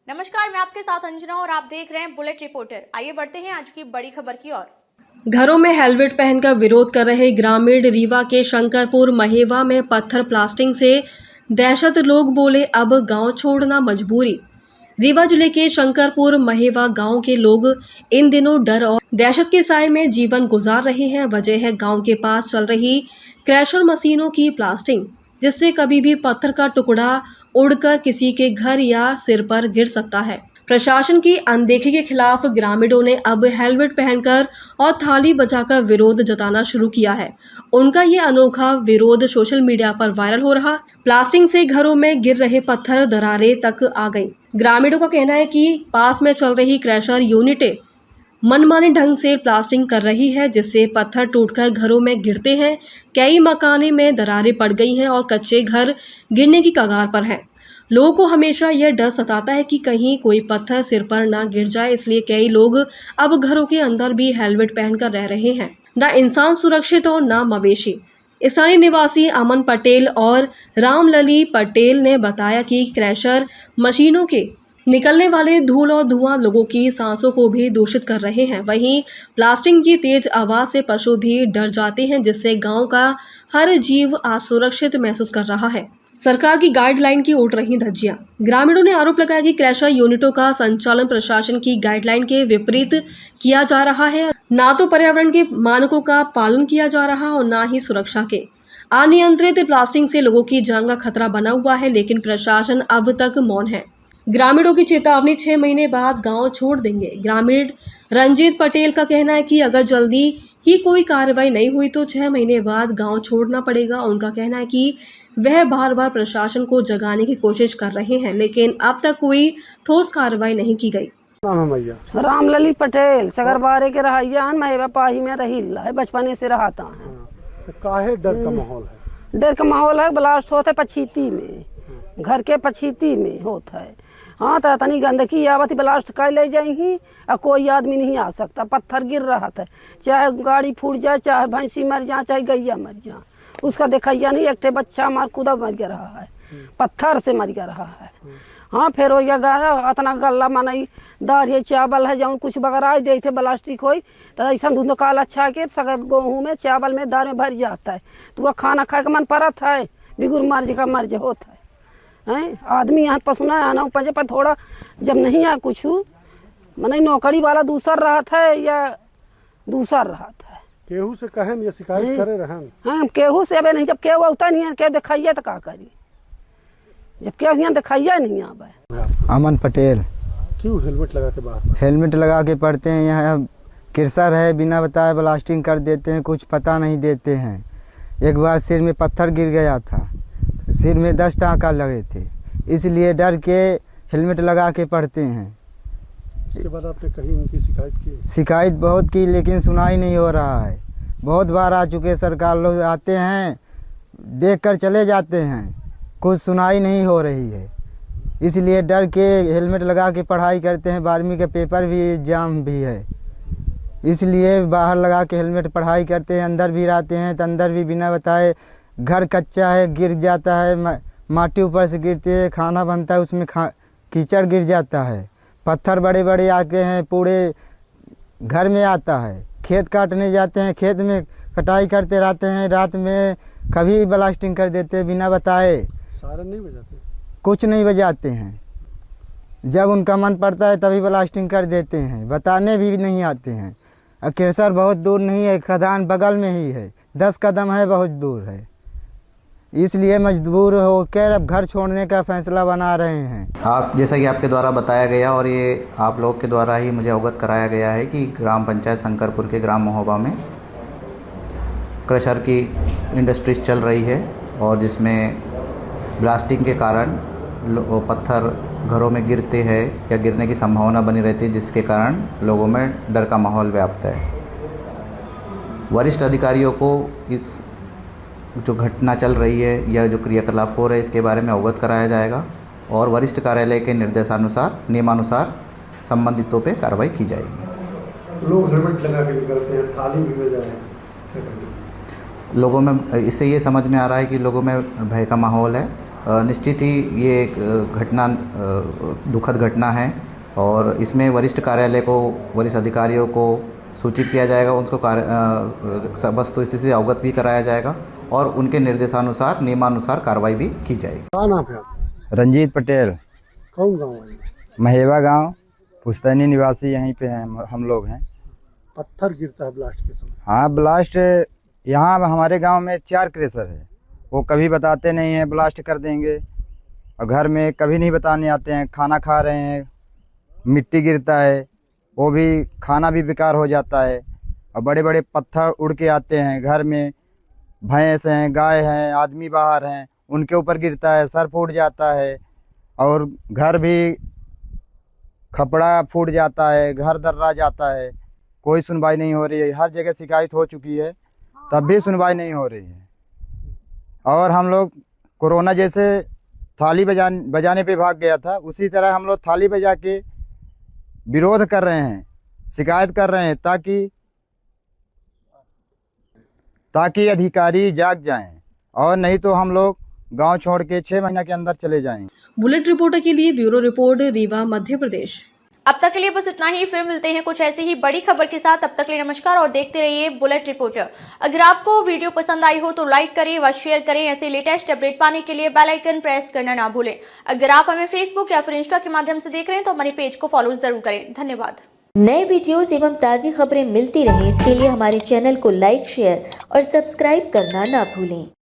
नमस्कार, मैं आपके साथ अंजना और आप देख रहे हैं बुलेट रिपोर्टर। आइए बढ़ते हैं आज की बड़ी खबर की ओर। घरों में हेलमेट पहनकर विरोध कर रहे ग्रामीण रीवा के शंकरपुर महेवा में पत्थर प्लास्टिंग से दहशत। लोग बोले अब गांव छोड़ना मजबूरी। रीवा जिले के शंकरपुर महेवा गांव के लोग इन दिनों डर और दहशत के साए में जीवन गुजार रहे हैं। वजह है गांव के पास चल रही क्रैशर मशीनों की प्लास्टिंग, जिससे कभी भी पत्थर का टुकड़ा उड़कर किसी के घर या सिर पर गिर सकता है। प्रशासन की अनदेखी के खिलाफ ग्रामीणों ने अब हेलमेट पहनकर और थाली बजाकर विरोध जताना शुरू किया है। उनका ये अनोखा विरोध सोशल मीडिया पर वायरल हो रहा। प्लास्टिक से घरों में गिर रहे पत्थर दरारें तक आ गईं। ग्रामीणों का कहना है कि पास में चल रही क्रैशर यूनिटें मनमाने ढंग से प्लास्टिंग कर रही है, जिससे पत्थर टूटकर घरों में गिरते हैं। कई मकाने में दरारें पड़ गई हैं और कच्चे घर गिरने की कगार पर हैं। लोगों को हमेशा यह डर सताता है कि कहीं कोई पत्थर सिर पर ना गिर जाए, इसलिए कई लोग अब घरों के अंदर भी हेलमेट पहनकर रह रहे हैं। न इंसान सुरक्षित और न मवेशी। स्थानीय निवासी अमन पटेल और रामलली पटेल ने बताया कि क्रैशर मशीनों के निकलने वाले धूल और धुआं लोगों की सांसों को भी दूषित कर रहे हैं। वहीं प्लास्टिक की तेज आवाज से पशु भी डर जाते हैं, जिससे गांव का हर जीव असुरक्षित महसूस कर रहा है। सरकार की गाइडलाइन की उड़ रही धज्जियां। ग्रामीणों ने आरोप लगाया कि क्रैशर यूनिटों का संचालन प्रशासन की गाइडलाइन के विपरीत किया जा रहा है। ना तो पर्यावरण के मानकों का पालन किया जा रहा और ना ही सुरक्षा के। अनियंत्रित प्लास्टिक से लोगों की जान का खतरा बना हुआ है, लेकिन प्रशासन अब तक मौन है। ग्रामीणों की चेतावनी, 6 महीने बाद गांव छोड़ देंगे। ग्रामीण रंजीत पटेल का कहना है कि अगर जल्दी ही कोई कार्रवाई नहीं हुई तो 6 महीने बाद गांव छोड़ना पड़ेगा। उनका कहना है कि वह बार बार प्रशासन को जगाने की कोशिश कर रहे हैं, लेकिन अब तक कोई ठोस कार्रवाई नहीं की गई। रामलली पटेल सगरबारे के रहिया महेवा पाही में रही है, बचपने से रहता है। तो काहे डर का माहौल है? डर का माहौल है। ब्लास्ट होता है पछीती में, घर के पछीती में होता है। हाँ, तो इतनी गंदगी आवती, ब्लास्ट कर ले जाएंगी और कोई आदमी नहीं आ सकता। पत्थर गिर रहा था, चाहे गाड़ी फूट जाए, चाहे भैंसी मर जाए, चाहे गैया मर जाए, उसका देखैया नहीं। एक बच्चा मार कूदा मर गया रहा है, पत्थर से मर गया रहा है। हाँ, फिर वही गया इतना गला मनाई दाल चावल है जौन कुछ वगैरह दे थे प्लास्टिक हो तो ऐसा धुंध काल अच्छा के सगर गेहूँ में चावल में दाल में भर जाता है। तो वह खाना खा के मन परत है, बिगुर मर्ज का मर्ज होता है। आदमी यहाँ पसुना आना पंजे पर थोड़ा जब नहीं आया कुछ मने नौकरी वाला दूसर रहा था या दूसर रहा था। केहू से कहन या शिकायत करे रहन? हाँ, केहू से अबे नहीं, जब केहू होता नहीं है, के दिखाइए तो का करी, जब केहू यहाँ दिखाइए नहीं आवे। अमन पटेल। क्यों हेलमेट लगा के बाहर? हेलमेट लगा के पढ़ते हैं। यहाँ किरसर है, बिना बताए ब्लास्टिंग कर देते हैं, कुछ पता नहीं देते हैं। एक बार सिर में पत्थर गिर गया था, सिर में 10 टाँका लगे थे, इसलिए डर के हेलमेट लगा के पढ़ते हैं। इसके बाद आपने कहीं इनकी शिकायत की? शिकायत बहुत की, लेकिन सुनाई नहीं हो रहा है। बहुत बार आ चुके, सरकार लोग आते हैं, देख कर चले जाते हैं, कुछ सुनाई नहीं हो रही है। इसलिए डर के हेलमेट लगा के पढ़ाई करते हैं। 12वीं का पेपर भी, एग्जाम भी है, इसलिए बाहर लगा के हेलमेट पढ़ाई करते हैं। अंदर भी रहते हैं तो अंदर भी बिना बताए, घर कच्चा है, गिर जाता है, माटी ऊपर से गिरती है, खाना बनता है उसमें कीचड़ गिर जाता है, पत्थर बड़े बड़े आते हैं, पूरे घर में आता है। खेत काटने जाते हैं, खेत में कटाई करते रहते हैं, रात में कभी ब्लास्टिंग कर देते हैं बिना बताए। सायरन नहीं बजाते? कुछ नहीं बजाते हैं, जब उनका मन पड़ता है तभी ब्लास्टिंग कर देते हैं, बताने भी नहीं आते हैं। क्रैशर बहुत दूर नहीं है, खदान बगल में ही है, 10 कदम है, बहुत दूर है। इसलिए मजबूर होकर अब घर छोड़ने का फैसला बना रहे हैं। आप जैसा कि आपके द्वारा बताया गया और ये आप लोग के द्वारा ही मुझे अवगत कराया गया है कि ग्राम पंचायत शंकरपुर के ग्राम महोबा में क्रशर की इंडस्ट्रीज चल रही है और जिसमें ब्लास्टिंग के कारण पत्थर घरों में गिरते हैं या गिरने की संभावना बनी रहती है, जिसके कारण लोगों में डर का माहौल व्याप्त है। वरिष्ठ अधिकारियों को इस जो घटना चल रही है या जो क्रियाकलाप हो रहे हैं इसके बारे में अवगत कराया जाएगा और वरिष्ठ कार्यालय के निर्देशानुसार, नियमानुसार संबंधितों पे कार्रवाई की जाएगी। लोग हेलमेट लगा के निकलते हैं, थाली भी बजाए, लोगों में इससे ये समझ में आ रहा है कि लोगों में भय का माहौल है निश्चित ही ये एक घटना दुखद घटना है और इसमें वरिष्ठ कार्यालय को, वरिष्ठ अधिकारियों को सूचित किया जाएगा, उनको वस्तु स्थिति से अवगत भी कराया जाएगा और उनके निर्देशानुसार, नियमानुसार कार्रवाई भी की जाएगी। क्या नाम है आपका? रंजीत पटेल, कौन गाँव है? महेवा गांव, पुश्तैनी निवासी, यहीं पे हैं हम लोग हैं। पत्थर गिरता है ब्लास्ट के समय? हाँ, ब्लास्ट यहाँ हमारे गांव में 4 क्रेशर है। वो कभी बताते नहीं हैं ब्लास्ट कर देंगे, और घर में कभी नहीं बताने आते हैं। खाना खा रहे हैं, मिट्टी गिरता है, वो भी खाना भी बेकार हो जाता है। और बड़े बड़े पत्थर उड़ के आते हैं घर में, भैंस हैं, गाय हैं, आदमी बाहर हैं, उनके ऊपर गिरता है, सर फूट जाता है। और घर भी खपड़ा फूट जाता है, घर दर्रा जाता है। कोई सुनवाई नहीं हो रही है। हर जगह शिकायत हो चुकी है, तब भी सुनवाई नहीं हो रही है। और हम लोग कोरोना जैसे थाली बजाने पे भाग गया था, उसी तरह हम लोग थाली बजा के विरोध कर रहे हैं, शिकायत कर रहे हैं, ताकि अधिकारी जाग जाएं, और नहीं तो हम लोग गांव छोड़ के 6 महीना के अंदर चले जाएंगे। बुलेट रिपोर्टर के लिए ब्यूरो रिपोर्ट, रीवा, मध्य प्रदेश। अब तक के लिए बस इतना ही। फिर मिलते हैं कुछ ऐसी ही बड़ी खबर के साथ। तब तक के लिए नमस्कार और देखते रहिए बुलेट रिपोर्टर। अगर आपको वीडियो पसंद आई हो तो लाइक करें व शेयर करें। ऐसे लेटेस्ट अपडेट पाने के लिए बेल आइकन प्रेस करना ना भूलें। अगर आप हमें फेसबुक या फिर इंस्टा के माध्यम से देख रहे हैं तो हमारे पेज को फॉलो जरूर करें। धन्यवाद। नए वीडियोस एवं ताज़ी खबरें मिलती रहें, इसके लिए हमारे चैनल को लाइक, शेयर और सब्सक्राइब करना ना भूलें।